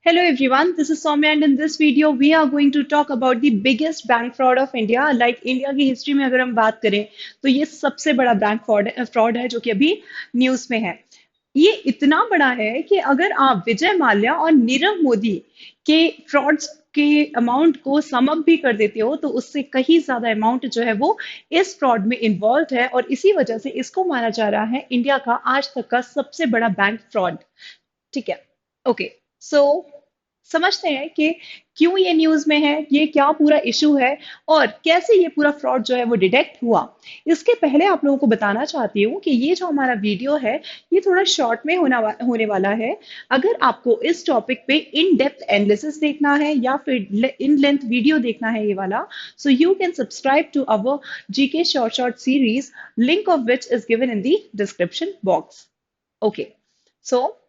Hello everyone, this is Soumya and in this video we are going to talk about the biggest bank fraud of India. Like India की history में अगर हम बात करें तो ये सबसे बड़ा बैंक फ्रॉड है जो कि अभी न्यूज में है। ये इतना बड़ा है कि अगर आप विजय माल्या और नीरव मोदी के फ्रॉड्स के अमाउंट को सम अप भी कर देते हो तो उससे कहीं ज्यादा अमाउंट जो है वो इस फ्रॉड में इन्वॉल्व है और इसी वजह से इसको माना जा रहा है इंडिया का आज तक का सबसे बड़ा बैंक फ्रॉड। ठीक है। ओके। सो समझते हैं कि क्यों ये न्यूज में है, ये क्या पूरा इशू है और कैसे ये पूरा फ्रॉड जो है वो डिटेक्ट हुआ। इसके पहले आप लोगों को बताना चाहती हूँ कि ये जो हमारा वीडियो है ये थोड़ा शॉर्ट में होने वाला है। अगर आपको इस टॉपिक पे इन डेप्थ एनालिसिस देखना है या फिर इन लेंथ वीडियो देखना है ये वाला, so you can subscribe to our GK short short series, link of which is given in the description box. Okay. सो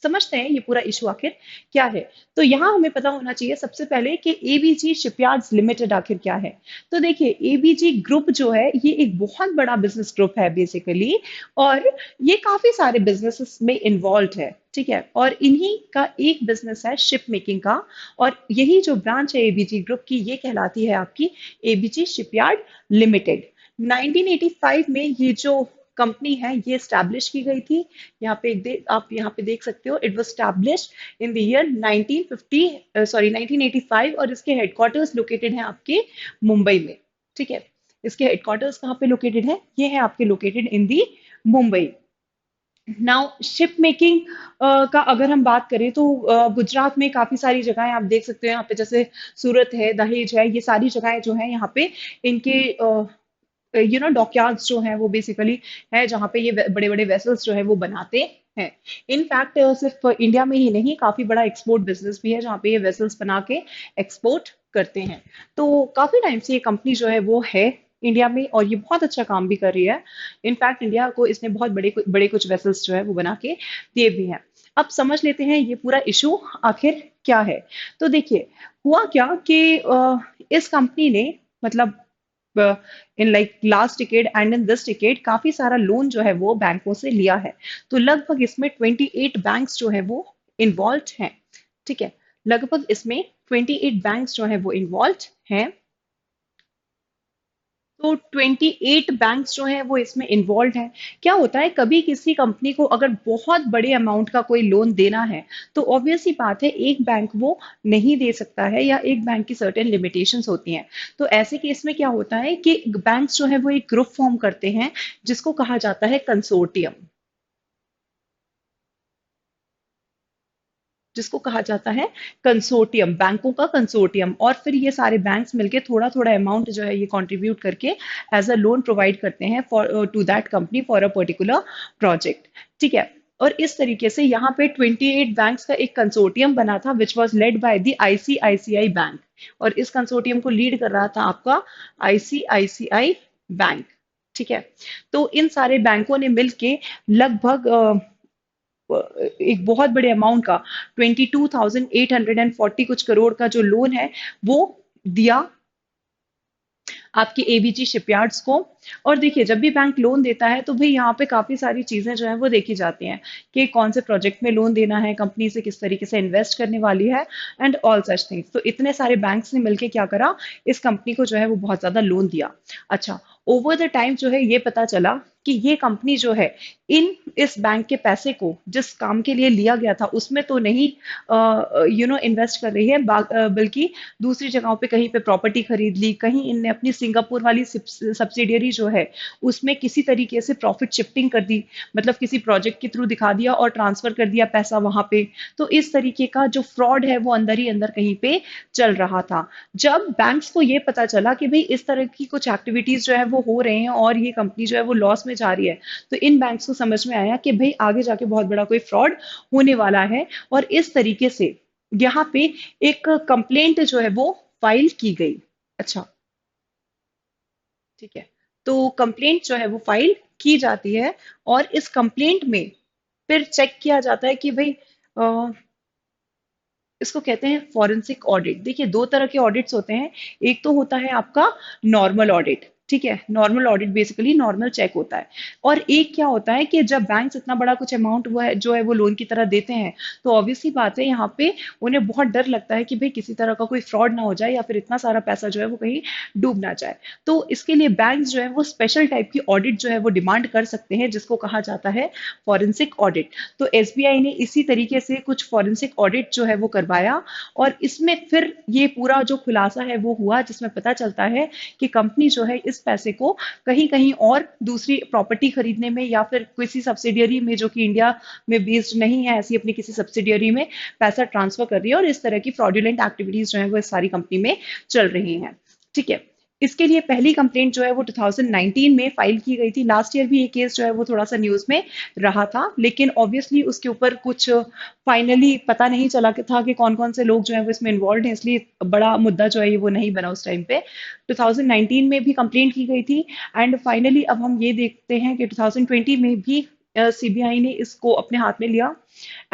समझते हैं ये पूरा इशू आखिर क्या है। तो यहाँ हमें पता होना चाहिए सबसे पहले कि एबीजी शिपयार्ड्स लिमिटेड आखिर क्या है। तो देखिए एबीजी ग्रुप जो है ये एक बहुत बड़ा बिजनेस ग्रुप है बेसिकली, और ये काफी सारे बिजनेसेस में इन्वॉल्व है। ठीक है। और इन्हीं का एक बिजनेस है शिप मेकिंग का, और यही जो ब्रांच है एबीजी ग्रुप की ये कहलाती है आपकी एबीजी शिपयार्ड लिमिटेड। 1985 में ये जो कंपनी है ये स्टैब्लिश की गई थी। आप यहाँ पे देख सकते हो, it was established in the year 1950 sorry 1985, और इसके हेडक्वार्टर्स लोकेटेड हैं आपके मुंबई में। ठीक है। इसके हेडक्वार्टर्स कहाँ पे लोकेटेड है? ये है आपके located in the Mumbai. Now ship making का अगर हम बात करें तो गुजरात में काफी सारी जगहें आप देख सकते हो। यहाँ पे जैसे सूरत है, दहेज है, ये सारी जगहें जो है यहाँ पे इनके डॉकयार्ड्स जो हैं वो बेसिकली है जहाँ पे ये बड़े बड़े वेसल्स जो है वो बनाते हैं। इनफैक्ट सिर्फ इंडिया में ही नहीं, काफी बड़ा एक्सपोर्ट बिजनेस भी है जहाँ पे ये वेसल्स बना के एक्सपोर्ट करते हैं। तो काफी टाइम से ये कंपनी जो है वो है इंडिया में और ये बहुत अच्छा काम भी कर रही है। इनफैक्ट इंडिया को इसने बहुत बड़े बड़े कुछ वेसल्स जो है वो बना के दिए भी हैं। अब समझ लेते हैं ये पूरा इशू आखिर क्या है। तो देखिए हुआ क्या कि इस कंपनी ने मतलब in like last decade and in this decade काफी सारा लोन जो है वो बैंकों से लिया है। तो लगभग इसमें 28 बैंक्स जो है वो इन्वॉल्व हैं। ठीक है। लगभग इसमें 28 बैंक्स जो है वो इन्वॉल्व हैं। तो 28 बैंक्स जो हैं वो इसमें इन्वॉल्व हैं। क्या होता है, कभी किसी कंपनी को अगर बहुत बड़े अमाउंट का कोई लोन देना है तो ऑब्वियस ही बात है एक बैंक वो नहीं दे सकता है, या एक बैंक की सर्टेन लिमिटेशंस होती हैं। तो ऐसे केस में क्या होता है कि बैंक्स जो है वो एक ग्रुप फॉर्म करते हैं जिसको कहा जाता है कंसोर्टियम। जिसको कहा जाता है कंसोर्टियम, बैंकों का कंसोर्टियम। और फिर ये सारे बैंक्स मिलके थोड़ा थोड़ा अमाउंट जो है ये कंट्रीब्यूट करके एज अ लोन प्रोवाइड करते हैं for to that company for a particular project. ठीक है। और इस तरीके से यहाँ पे 28 बैंक्स का एक कंसोर्टियम बना था which was led by the ICICI bank. और इस कंसोर्टियम को लीड कर रहा था आपका आईसीआईसीआई बैंक। ठीक है। तो इन सारे बैंकों ने मिलके लगभग एक बहुत बड़े अमाउंट का 22,840 कुछ करोड़ का जो लोन है वो दिया आपकी एबीजी शिपयार्ड्स को। और देखिए जब भी बैंक लोन देता है तो भाई यहाँ पे काफी सारी चीजें जो है वो देखी जाती हैं कि कौन से प्रोजेक्ट में लोन देना है, कंपनी से किस तरीके से इन्वेस्ट करने वाली है, एंड ऑल सच थिंग्स। तो इतने सारे बैंक्स ने मिलकर क्या करा, इस कंपनी को जो है वो बहुत ज्यादा लोन दिया। अच्छा, ओवर द टाइम जो है ये पता चला कि ये कंपनी जो है इस बैंक के पैसे को जिस काम के लिए लिया गया था उसमें तो नहीं इन्वेस्ट कर रही है, बल्कि दूसरी जगहों पे कहीं पे प्रॉपर्टी खरीद ली, कहीं इनने अपनी सिंगापुर वाली सब्सिडियरी जो है उसमें किसी तरीके से प्रॉफिट शिफ्टिंग कर दी, मतलब किसी प्रोजेक्ट के थ्रू दिखा दिया और ट्रांसफर कर दिया पैसा वहां पे। तो इस तरीके का जो फ्रॉड है वो अंदर ही अंदर कहीं पे चल रहा था। जब बैंक्स को ये पता चला कि भाई इस तरह की कुछ एक्टिविटीज जो है वो हो रहे हैं और ये कंपनी जो है वो लॉस में जा रही है, तो इन बैंक्स को समझ में आया कि भाई आगे जाके बहुत बड़ा कोई फ्रॉड होने वाला है। और इस तरीके से यहाँ पे एक कंप्लेंट जो है वो फाइल की गई। अच्छा। ठीक है। तो कंप्लेंट जो है वो फाइल की जाती है और इस कंप्लेंट में फिर चेक किया जाता है कि भाई इसको कहते हैं फॉरेंसिक ऑडिट। देखिए दो तरह के ऑडिट्स होते हैं। एक तो होता है आपका नॉर्मल ऑडिट, ठीक है, normal audit basically normal check होता है। और एक क्या होता है कि जब बैंक्स इतना बड़ा कुछ अमाउंट वो है जो है वो लोन की तरह देते हैं, तो ऑब्वियसली बात है यहाँ पे उन्हें बहुत डर लगता है कि भाई किसी तरह का कोई फ्रॉड ना हो जाए या फिर इतना सारा पैसा जो है वो कहीं डूब ना जाए। तो इसके लिए बैंक्स जो है वो स्पेशल टाइप की ऑडिट जो है वो डिमांड कर सकते हैं, जिसको कहा जाता है फॉरेंसिक ऑडिट। तो एसबीआई ने इसी तरीके से कुछ फॉरेंसिक ऑडिट जो है वो करवाया, और इसमें फिर ये पूरा जो खुलासा है वो हुआ, जिसमें पता चलता है कि कंपनी जो है इस पैसे को कहीं कहीं और दूसरी प्रॉपर्टी खरीदने में या फिर किसी सब्सिडियरी में जो कि इंडिया में बेस्ड नहीं है, ऐसी अपनी किसी सब्सिडियरी में पैसा ट्रांसफर कर रही है, और इस तरह की फ्रॉडुलेंट एक्टिविटीज जो है वो इस सारी कंपनी में चल रही हैं। ठीक है, इसके लिए पहली कंप्लेंट जो है वो 2019 में फाइल की गई थी। लास्ट ईयर भी ये केस जो है वो थोड़ा सा न्यूज में रहा था, लेकिन ऑब्वियसली उसके ऊपर कुछ फाइनली पता नहीं चला कि था कि कौन कौन से लोग जो है वो इसमें इन्वॉल्व हैं, इसलिए बड़ा मुद्दा जो है ये वो नहीं बना उस टाइम पे। 2019 में भी कंप्लेंट की गई थी, एंड फाइनली अब हम ये देखते हैं कि 2020 में भी सीबीआई ने इसको अपने हाथ में लिया,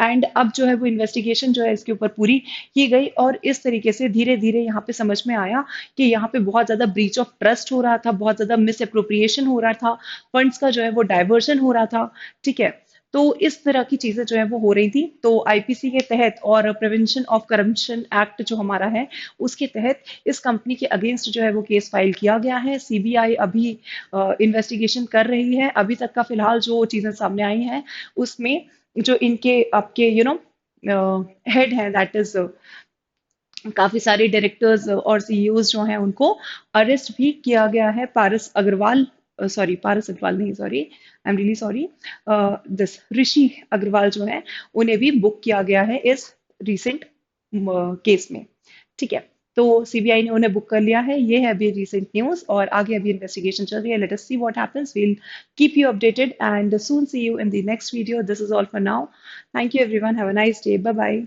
एंड अब जो है वो इन्वेस्टिगेशन जो है इसके ऊपर पूरी की गई, और इस तरीके से धीरे धीरे यहाँ पे समझ में आया कि यहाँ पे बहुत ज्यादा ब्रीच ऑफ ट्रस्ट हो रहा था, बहुत ज्यादा मिस अप्रोप्रिएशन हो रहा था, फंड्स का जो है वो डाइवर्शन हो रहा था। ठीक है, तो इस तरह की चीजें जो है वो हो रही थी। तो आईपीसी के तहत और प्रिवेंशन ऑफ करप्शन एक्ट जो हमारा है उसके तहत इस कंपनी के अगेंस्ट जो है वो केस फाइल किया गया है। सीबीआई अभी इन्वेस्टिगेशन कर रही है। अभी तक का फिलहाल जो चीजें सामने आई हैं उसमें जो इनके आपके हेड हैं, दैट इज काफी सारे डायरेक्टर्स और सीईओज जो हैं उनको अरेस्ट भी किया गया है। पारस अग्रवाल, सॉरी पारस अग्रवाल नहीं, sorry, I am really sorry, this Rishi Agarwal जो है उन्हें भी बुक किया गया है इस रिसेंट केस में। ठीक है, तो सीबीआई ने उन्हें बुक कर लिया है। ये है अभी रिसेंट न्यूज, और आगे अभी इन्वेस्टिगेशन चल रही है। Let us see what happens, we'll keep you updated and soon see you in the next video. This is all for now. Thank you everyone, have a nice day, bye bye.